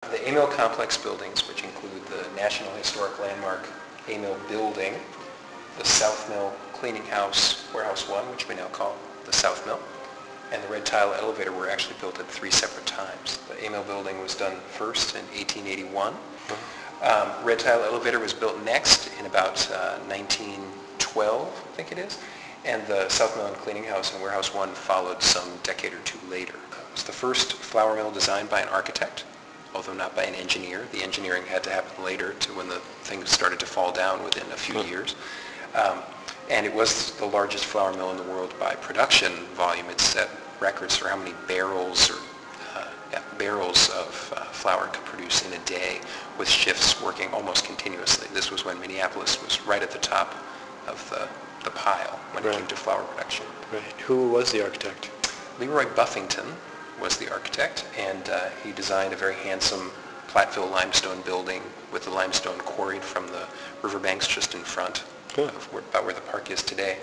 The A-Mill complex buildings, which include the National Historic Landmark A-Mill building, the South Mill Cleaning House, Warehouse 1, which we now call the South Mill, and the red tile elevator were actually built at 3 separate times. The A-Mill building was done first in 1881. Red tile elevator was built next in about 1912, I think it is, and the South Mill and Cleaning House and Warehouse 1 followed some decade or two later. It was the first flour mill designed by an architect, although not by an engineer. The engineering had to happen later, to when the things started to fall down within a few years. And it was the largest flour mill in the world by production volume. It set records for how many barrels of flour it could produce in a day, with shifts working almost continuously. This was when Minneapolis was right at the top of the pile when it came to flour production. Right. Who was the architect? Leroy Buffington was the architect, and he designed a very handsome Platteville limestone building with the limestone quarried from the riverbanks just in front of about where the park is today.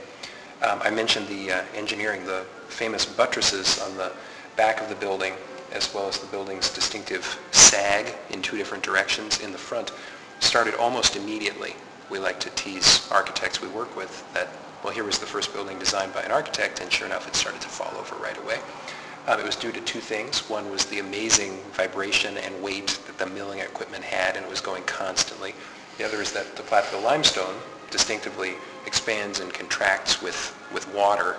I mentioned the engineering. The famous buttresses on the back of the building, as well as the building's distinctive sag in 2 different directions in the front, started almost immediately. We like to tease architects we work with that, well, here was the first building designed by an architect, and sure enough, it started to fall over right away. It was due to 2 things. One was the amazing vibration and weight that the milling equipment had, and it was going constantly. The other is that the Platteville limestone distinctively expands and contracts with water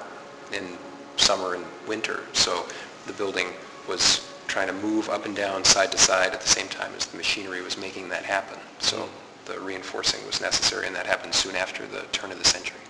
in summer and winter. So the building was trying to move up and down, side to side, at the same time as the machinery was making that happen. So the reinforcing was necessary, and that happened soon after the turn of the century.